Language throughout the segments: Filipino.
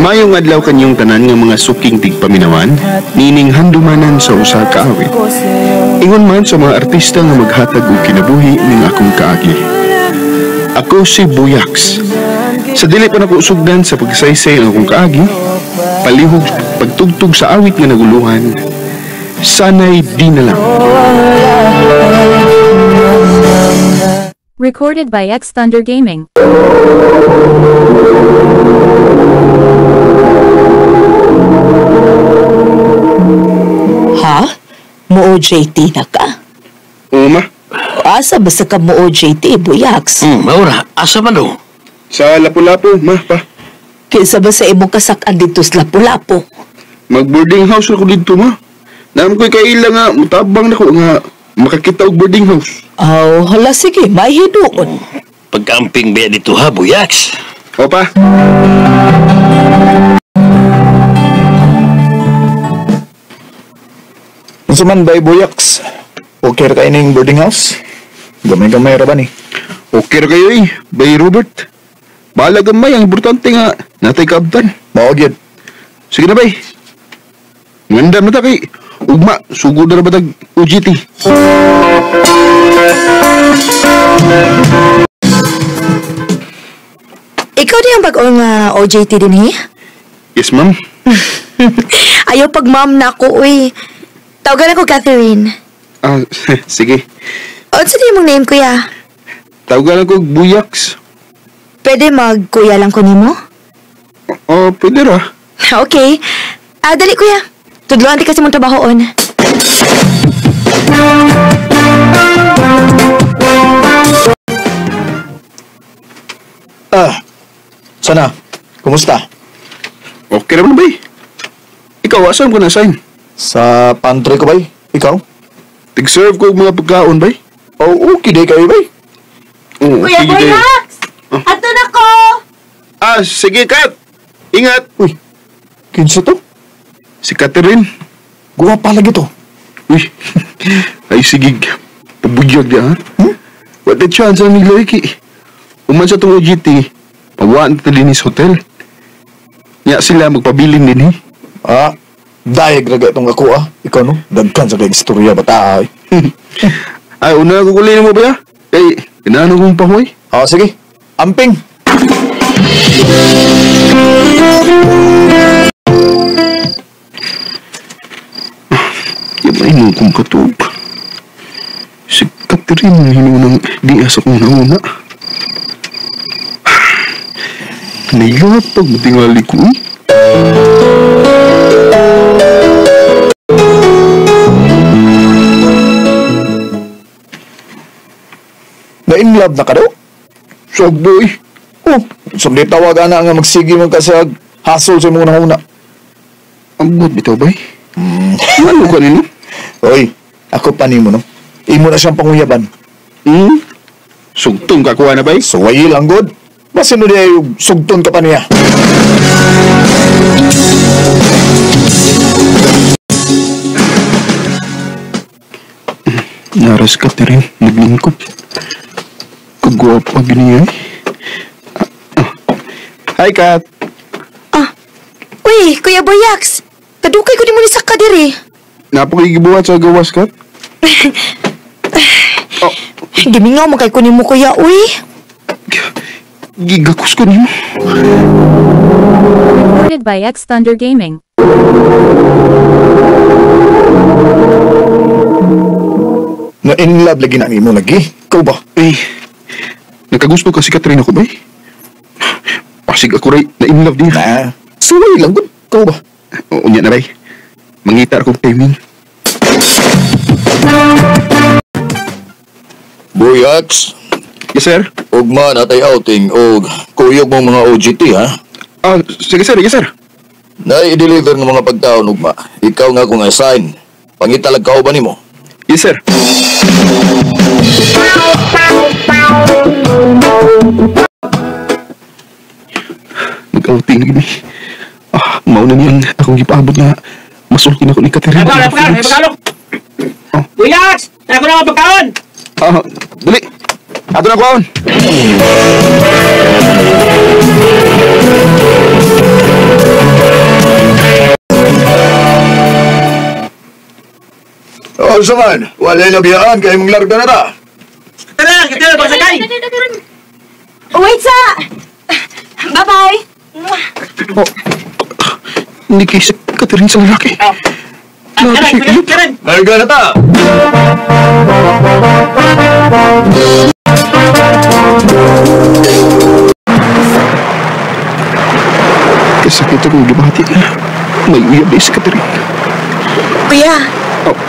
Mayong adlaw kanyong tanan nga mga suking tigpaminawan, nining handumanan sa usa ka awit. Ingon man sa mga artista nga maghatag og kinabuhi ning akong kaagi. Ako si Buyax. Sa dili pa nako sugdan sa pagsaysay ang akong kaagi, palihog pagtugtog sa awit nga naguluhan, sanay di na lang. Recorded by X Thunder Gaming. Ha? Mo-OJT na ka? Oo, ma. Asa basta ka mo-OJT, Buyax? Maura, asa man o? Sa Lapu-Lapu, ma, pa. Kinsa ba sa imong kasak-an dito sa Lapu-Lapu? Mag-boarding house ako dito, ma. Naman ko'y kaila nga, mutabang na ko nga makakita og boarding house. Oh, hala sige, may hidoon. Pagkamping ba dito ha, Buyax? O, pa. Unsa man bay Buyax? Okay ra kay ning boarding house? Gamay-gamay ra ba ni? Okay ra kayo eh, bay Robert. Bahala gamay, ang importante nga, natay kaabtan. Mao gyud. Sige na bay. Ngandam na ta kay ugma, sugod na ba tag UGT? Ikaw di ang pag-on nga OJT din eh? Yes, ma'am. Ayaw pag ma'am na ako, uy. Tawagan ako, Catherine. Ah, sige. O, sa di mong name, kuya? Tawagan ako Buyax. Pwede mag-kuya lang ko nimo? Oh, pwede ra. Okay. Dali, kuya. Tudloan di kasi mong trabahoon. Sana. Kumusta? Okay naman bay. Ikaw, asan ko na-assign? Sa pantry ko bay? Ikaw? Tig-serve ko mga pagkaon bay? Oh, okay day kayo bay. Oo, Kuya sige kayo. Buyax! Ato na ko! Ah, sige Kat. Ingat. Uy, kinsa to? Si Catherine. Guwapa lagi to. Uy, ay sige. Pabugyag di ha? What the chance ang nilaki? Uman sa itong OGT, pagwaan na din sa hotel. Nya sila magpabilin din eh. Dayag raga itong ako Ikaw no, dagkan sa kayong istorya bata ay. Ay, una ko kulin mo ba ya? Kay, inaano kong pahoy? Sige. Amping. Yabay mo kong katog. Si Catherine na hinunang di asa kong nauna. Nailatag matingali ko eh. Na-inlove na ka daw? Sog boy. Sumdi tawagan na nga magsige mo kasi hasol sa mga nanguna. Ang buhat bitaw bay? Ano ka nino? Oy, ako pa nimo no. Imo na siyang panguyaban. Sugtong kakuha na bay? Suwayi lang good. Basin mo niya yung sugton ka pa niya. Naras Catherine, naglingkod. Kagwapa ganyan eh. Hi, Kat. Uy, Kuya Buyax. Kadukay ko di mo ni sa kadiri. Napakigibuhat sa gawas, Kat. Gimingaw mo kay kunin mo, kuya, uy. Gigakus ko niyo. Recorded by X Thunder Gaming. Na-inlove lagi na imo lagi. Ikaw ba? Nagkagusto ka si Catherine ako ba? Pasig ako rin na-inlove din. Suwayi lang good. Ikaw ba? Unya na bay. Mangita akong timing. Buyax. Yes, sir. Ugma natay outing o kuyog mong mga OGT ha? Sige, sir. Yes, sir. Na-i-deliver ng mga pagkaon ugma. Ikaw nga kung assign. Pangitalag ka ba nimo? Yes, sir. Nag-outing gini. Mauna niyang akong ipaabot na masulkin ako ni Catherine. Pagkalok! Buyax! Ako na mga pagkaon! Dali. Ato na kuhaon. O, saman, wala na biyaan kaya mong larga na ta. Wait sa! Bye-bye! Hindi kayo sa Catherine sa lalaki. Larga siya ilot. Larga na ta. Kasakit akong gibati. May uyab na si Catherine. Kuya,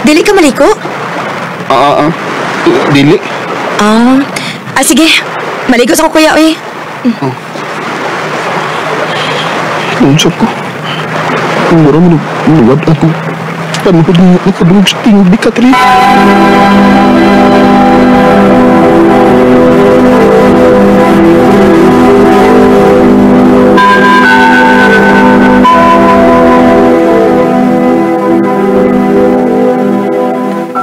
dili ka maliko? Dili. Sige. Maligo sa ko, kuya, eh. Naunsan ko. Ang marami nuwad ako. Panuhod na nakadungog sa tingog ni Catherine.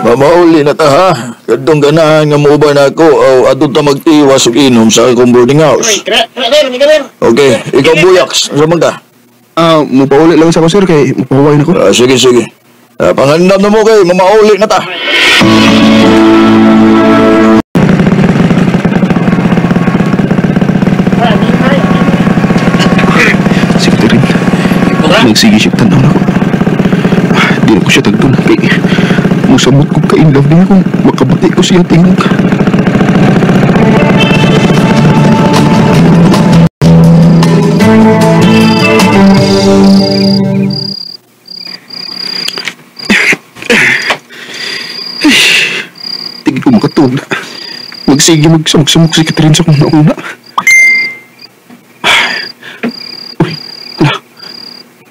Mamauli na ta ha. Kadtong ganahan nga muuban ako o adto ta magtiwas og inom sa akong boarding house. Okay, ikaw buyaks, sa man ka? Mupauli lang sa ako, sir, kay mupahuway na ko. Sige, sige. Panganam na mo kay mamauli na ta. Si Catherine, nagsigisip tanaw na ko. Di na ko siya tagtun. Kay musamot ko ka-in love niya kung makabati ko siya tingog. Tingin ko makatulog na. Magsige magsamok-samok si Catherine sa kong nauna. Uy, wala.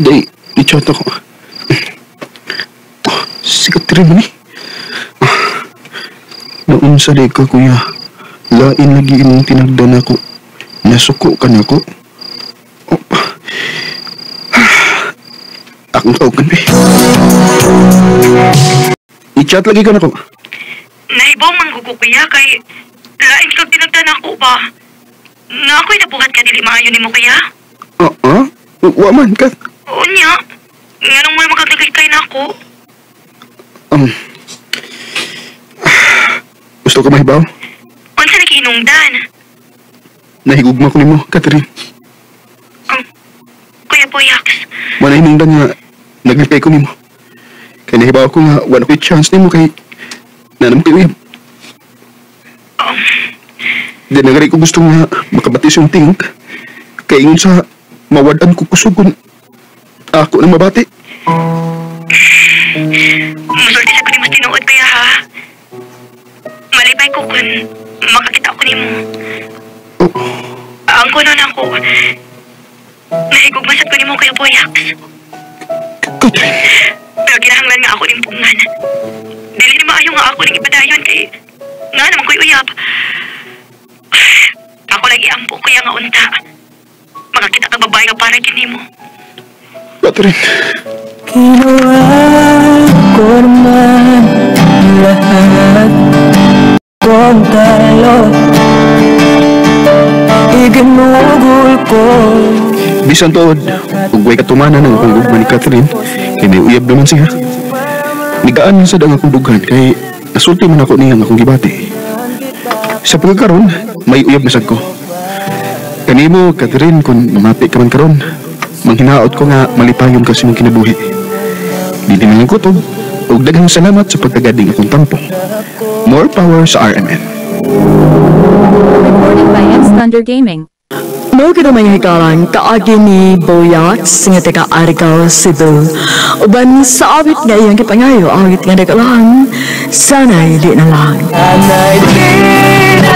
Day, i-chat ako. Si Catherine mo ni. Naunsa di ka, kuya. Lain lagi imong tinagdan ako. Nasuko ka na ako. Akong taugan, be. I-chat lagi ka na ko. Nahibaw manggugo kuya kay lain kag tinagdan ako ba? Nga ako'y nabuhat ka dili maayo ni mo kuya? Wa man ka. Oo niya. Nga nung may makaglikay na ako. Gusto ka mahibaw? Unsa na kinungdan? Nahigugma ko nimo, Catherine. Kuya Boyax. Manahinungdan nga naglipay ko nimo. Kaya nahibaw ko nga wala ko'y chance nimo kay nanam kayo yun. Di nagari ko gusto nga makabatis yung tingog. Kaya ingon sa mawadan ko kusugon ako na mabati. Musulti sa kunin mo tinuod kaya ha? Malipay ko kun makakita ko nimo. Ang kuno na ako. Nahigugmasat ko nimo Kuya Boyax. Catherine. Pero ginahanglan nga ako ng pungan. Dili na maayo nga ako ng ipadayon kay nga naman ko'y uyab. Ako lagi ampo kuya nga unta. Makakita ka babae nga para kini mo. Catherine. Ginawa ko naman lahat kong talo. Iginugol ko. Bisan tood, ugway katumanan ng akong gugma ni Catherine, kay may uyab naman siya. Nigaan sa dang akong dughan kay nasulti man ako niyang akong gibati. Sa pagkakaroon, may uyab na sad ko. Kanimo, Catherine, kung mamapi ka man karon, manghinaot ko nga malipayon kasi mong kinabuhi. Dili na lang kutob, ug daghang salamat sa pagkagading akong tampo. More power sa RMN. Recorded by X Thunder Gaming. Mo kita may hikalan kaagi ni Boyax nga taga Argao, Cebu. Uban sa awit nga iyang kipangayo, awit nga nagalang, sana'y di na lang. Sana'y di na